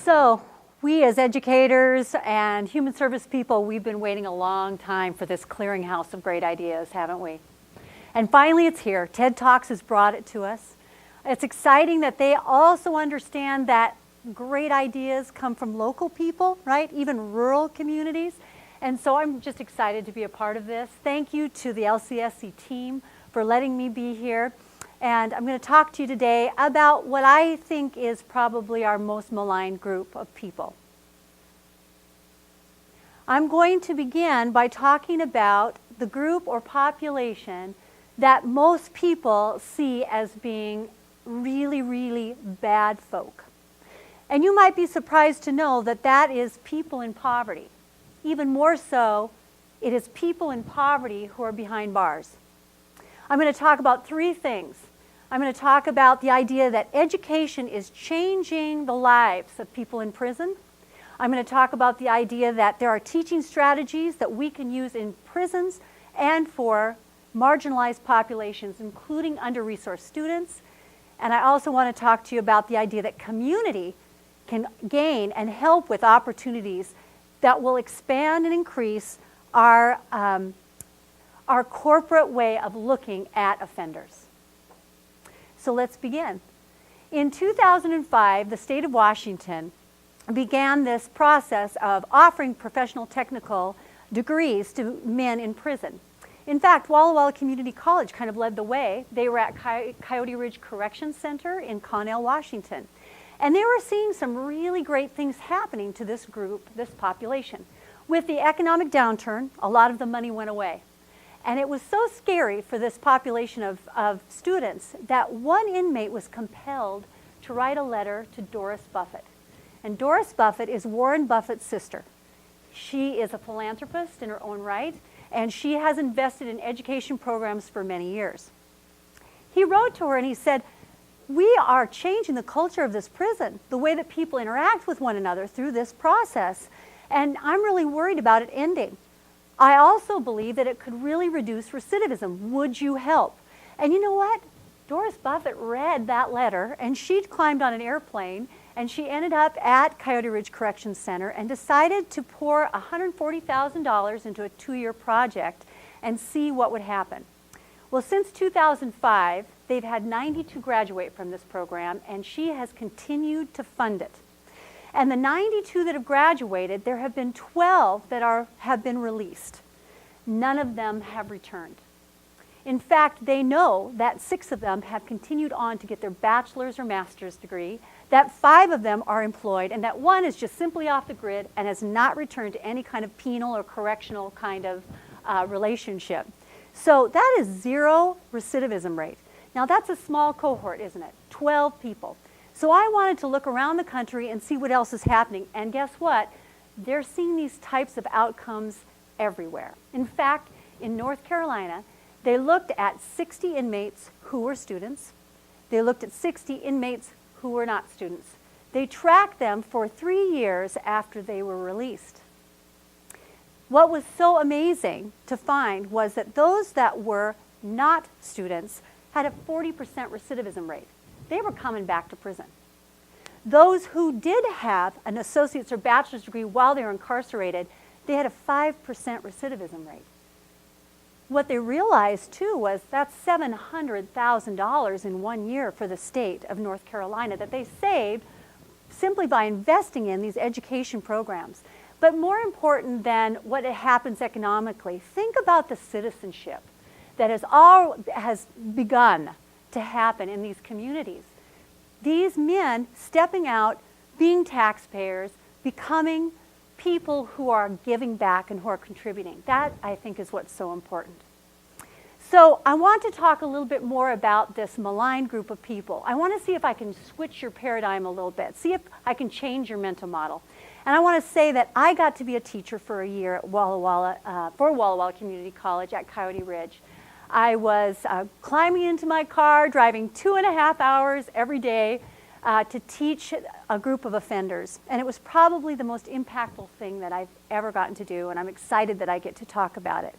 So we as educators and human service people, we've been waiting a long time for this clearinghouse of great ideas, haven't we? And finally it's here. TED Talks has brought it to us. It's exciting that they also understand that great ideas come from local people, right? Even rural communities. And so I'm just excited to be a part of this. Thank you to the LCSC team for letting me be here. And I'm going to talk to you today about what I think is probably our most maligned group of people. I'm going to begin by talking about the group or population that most people see as being really, really bad folk. And you might be surprised to know that that is people in poverty. Even more so, it is people in poverty who are behind bars. I'm going to talk about three things. I'm going to talk about the idea that education is changing the lives of people in prison. I'm going to talk about the idea that there are teaching strategies that we can use in prisons and for marginalized populations, including under-resourced students. And I also want to talk to you about the idea that community can gain and help with opportunities that will expand and increase our corporate way of looking at offenders. So let's begin. In 2005, the state of Washington began this process of offering professional technical degrees to men in prison. In fact, Walla Community College kind of led the way. They were at Coyote Ridge Corrections Center in Connell, Washington. And they were seeing some really great things happening to this group, this population. With the economic downturn, a lot of the money went away. And it was so scary for this population of students that one inmate was compelled to write a letter to Doris Buffett. And Doris Buffett is Warren Buffett's sister. She is a philanthropist in her own right, and she has invested in education programs for many years. He wrote to her and he said, "We are changing the culture of this prison, the way that people interact with one another through this process, and I'm really worried about it ending. I also believe that it could really reduce recidivism. Would you help?" And you know what? Doris Buffett read that letter, and she climbed on an airplane, and she ended up at Coyote Ridge Corrections Center and decided to pour $140,000 into a 2-year project and see what would happen. Well, since 2005, they've had 92 graduate from this program, and she has continued to fund it. And the 92 that have graduated, there have been 12 that have been released. None of them have returned. In fact, they know that 6 of them have continued on to get their bachelor's or master's degree, that 5 of them are employed, and that 1 is just simply off the grid and has not returned to any kind of penal or correctional kind of relationship. So that is 0 recidivism rate. Now that's a small cohort, isn't it? 12 people. So I wanted to look around the country and see what else is happening. And guess what? They're seeing these types of outcomes everywhere. In fact, in North Carolina, they looked at 60 inmates who were students. They looked at 60 inmates who were not students. They tracked them for 3 years after they were released. What was so amazing to find was that those that were not students had a 40% recidivism rate. They were coming back to prison. Those who did have an associate's or bachelor's degree while they were incarcerated, they had a 5% recidivism rate. What they realized too was that's $700,000 in 1 year for the state of North Carolina that they saved simply by investing in these education programs. But more important than what happens economically, think about the citizenship that has begun to happen in these communities. These men stepping out, being taxpayers, becoming people who are giving back and who are contributing. That, I think, is what's so important. So I want to talk a little bit more about this maligned group of people. I want to see if I can switch your paradigm a little bit, see if I can change your mental model. And I want to say that I got to be a teacher for a year at Walla Walla Community College at Coyote Ridge. I was climbing into my car, driving 2.5 hours every day to teach a group of offenders. And it was probably the most impactful thing that I've ever gotten to do, and I'm excited that I get to talk about it.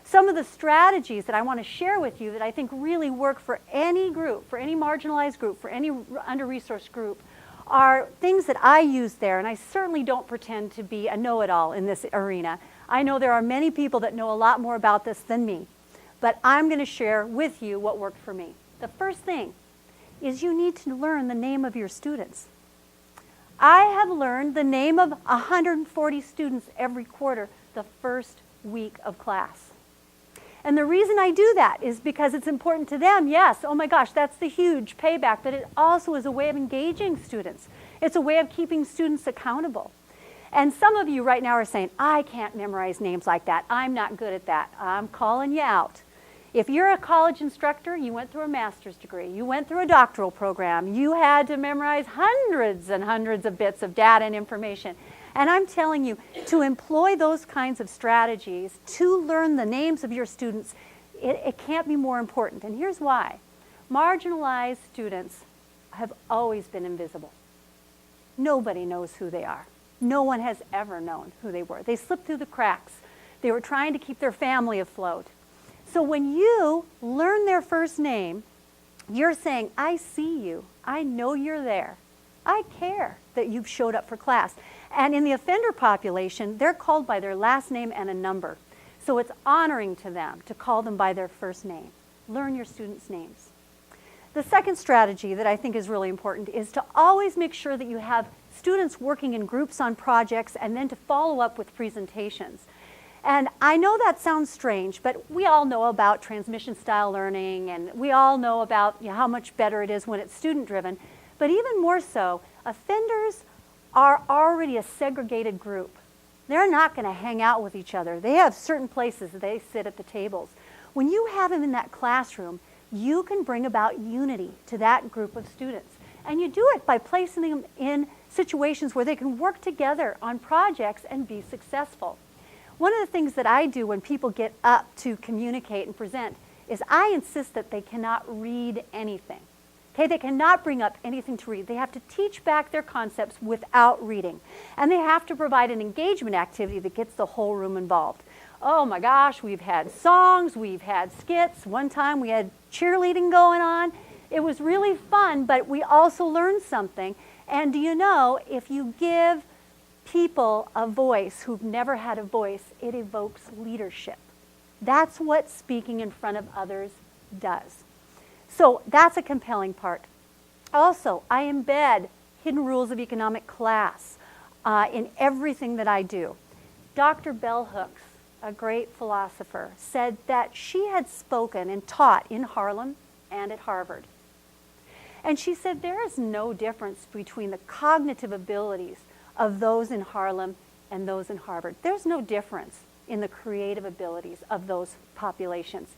Some of the strategies that I want to share with you that I think really work for any group, for any marginalized group, for any under-resourced group, are things that I use there, and I certainly don't pretend to be a know-it-all in this arena. I know there are many people that know a lot more about this than me, but I'm going to share with you what worked for me. The first thing is you need to learn the name of your students. I have learned the name of 140 students every quarter the first week of class. And the reason I do that is because it's important to them. Yes, oh my gosh, that's the huge payback, but it also is a way of engaging students. It's a way of keeping students accountable. And some of you right now are saying, I can't memorize names like that. I'm not good at that. I'm calling you out. If you're a college instructor, you went through a master's degree, you went through a doctoral program, you had to memorize hundreds and hundreds of bits of data and information. And I'm telling you, to employ those kinds of strategies, to learn the names of your students, it can't be more important. And here's why. Marginalized students have always been invisible. Nobody knows who they are. No one has ever known who they were. They slipped through the cracks. They were trying to keep their family afloat. So when you learn their first name, you're saying, I see you. I know you're there. I care that you've showed up for class. And in the offender population, they're called by their last name and a number. So it's honoring to them to call them by their first name. Learn your students' names. The second strategy that I think is really important is to always make sure that you have students working in groups on projects and then to follow up with presentations. And I know that sounds strange, but we all know about transmission style learning, and we all know about how much better it is when it's student-driven. But even more so, offenders are already a segregated group. They're not going to hang out with each other. They have certain places that they sit at the tables. When you have them in that classroom, you can bring about unity to that group of students. And you do it by placing them in situations where they can work together on projects and be successful. One of the things that I do when people get up to communicate and present is I insist that they cannot read anything. Okay, they cannot bring up anything to read. They have to teach back their concepts without reading. And they have to provide an engagement activity that gets the whole room involved. Oh my gosh, we've had songs, we've had skits. One time we had cheerleading going on. It was really fun, but we also learned something. And do you know, if you give people a voice who've never had a voice, it evokes leadership. That's what speaking in front of others does. So that's a compelling part. Also, I embed hidden rules of economic class in everything that I do. Dr. Bell Hooks, a great philosopher, said that she had spoken and taught in Harlem and at Harvard. And she said there is no difference between the cognitive abilities of those in Harlem and those in Harvard. There's no difference in the creative abilities of those populations.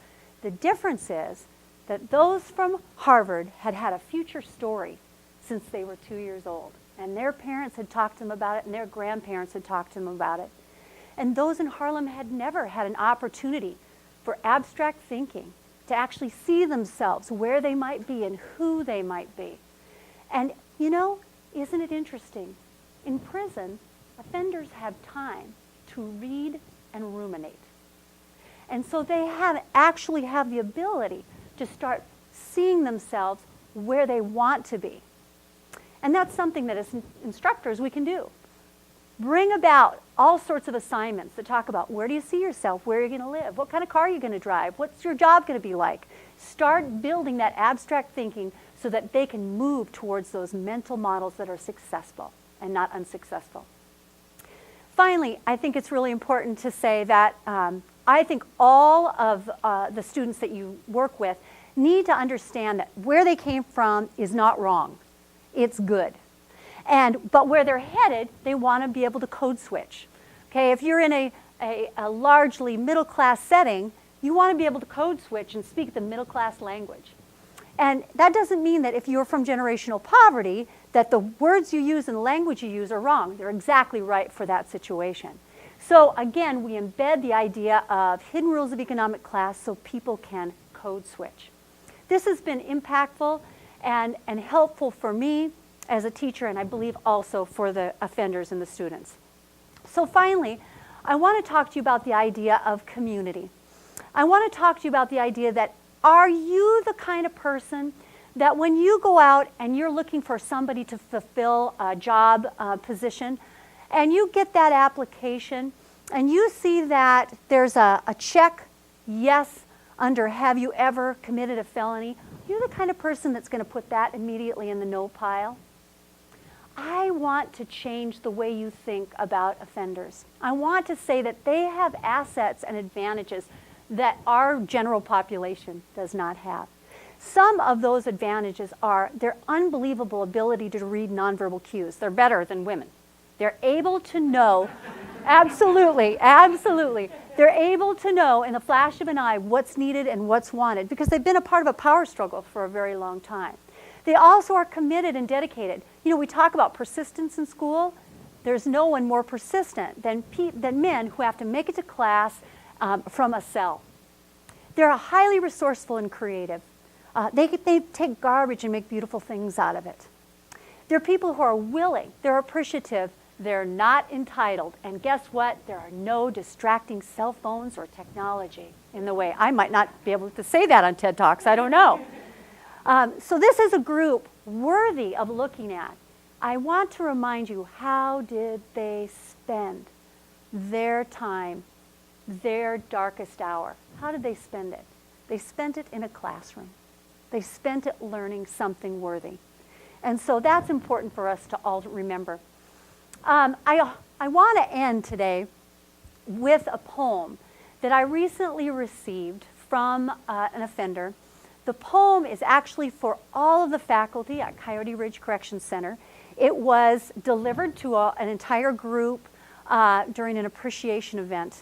The difference is that those from Harvard had had a future story since they were 2 years old. And their parents had talked to them about it, and their grandparents had talked to them about it. And those in Harlem had never had an opportunity for abstract thinking, to actually see themselves where they might be and who they might be. And you know, isn't it interesting? In prison, offenders have time to read and ruminate. And so they actually have the ability to start seeing themselves where they want to be. And that's something that as instructors we can do. Bring about all sorts of assignments that talk about where do you see yourself, where are you going to live, what kind of car are you going to drive, what's your job going to be like. Start building that abstract thinking so that they can move towards those mental models that are successful and not unsuccessful. Finally, I think it's really important to say that I think all of the students that you work with need to understand that where they came from is not wrong. It's good. But where they're headed, they want to be able to code switch. Okay, if you're in a largely middle-class setting, you want to be able to code switch and speak the middle-class language. And that doesn't mean that if you're from generational poverty, that the words you use and the language you use are wrong. They're exactly right for that situation. So again, we embed the idea of hidden rules of economic class so people can code switch. This has been impactful and helpful for me as a teacher, and I believe also for the offenders and the students. So finally, I want to talk to you about the idea of community. I want to talk to you about the idea that are you the kind of person that when you go out and you're looking for somebody to fulfill a job position, and you get that application, and you see that there's a check, yes, under have you ever committed a felony, you're the kind of person that's going to put that immediately in the no pile. I want to change the way you think about offenders. I want to say that they have assets and advantages that our general population does not have. Some of those advantages are their unbelievable ability to read nonverbal cues. They're better than women. They're able to know, absolutely, absolutely. They're able to know in the flash of an eye what's needed and what's wanted because they've been a part of a power struggle for a very long time. They also are committed and dedicated. You know, we talk about persistence in school. There's no one more persistent than men who have to make it to class from a cell. They're highly resourceful and creative. They take garbage and make beautiful things out of it. They're people who are willing, they're appreciative, they're not entitled. And guess what? There are no distracting cell phones or technology in the way. I might not be able to say that on TED Talks, I don't know. So this is a group worthy of looking at. I want to remind you, how did they spend their time, their darkest hour? How did they spend it? They spent it in a classroom. They spent it learning something worthy. And so that's important for us to all remember. I want to end today with a poem that I recently received from an offender. The poem is actually for all of the faculty at Coyote Ridge Corrections Center. It was delivered to an entire group during an appreciation event.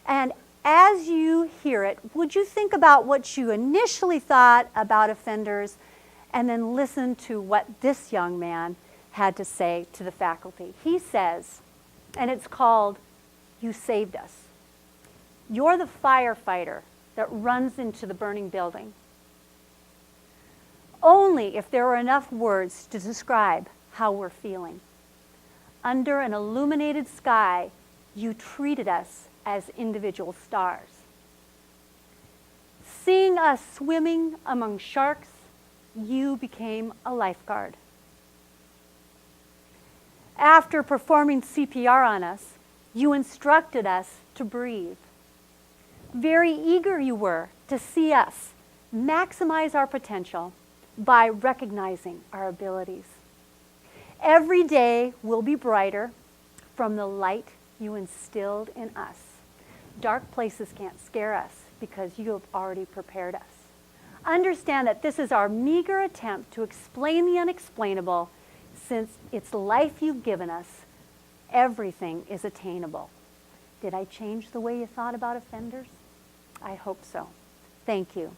And as you hear it, would you think about what you initially thought about offenders and then listen to what this young man had to say to the faculty. He says, and it's called, "You Saved Us." You're the firefighter that runs into the burning building. Only if there were enough words to describe how we're feeling. Under an illuminated sky, you treated us as individual stars. Seeing us swimming among sharks, you became a lifeguard. After performing CPR on us, you instructed us to breathe. Very eager you were to see us maximize our potential by recognizing our abilities. Every day will be brighter from the light you instilled in us. Dark places can't scare us because you have already prepared us. Understand that this is our meager attempt to explain the unexplainable. Since it's life you've given us, everything is attainable. Did I change the way you thought about offenders? I hope so. Thank you.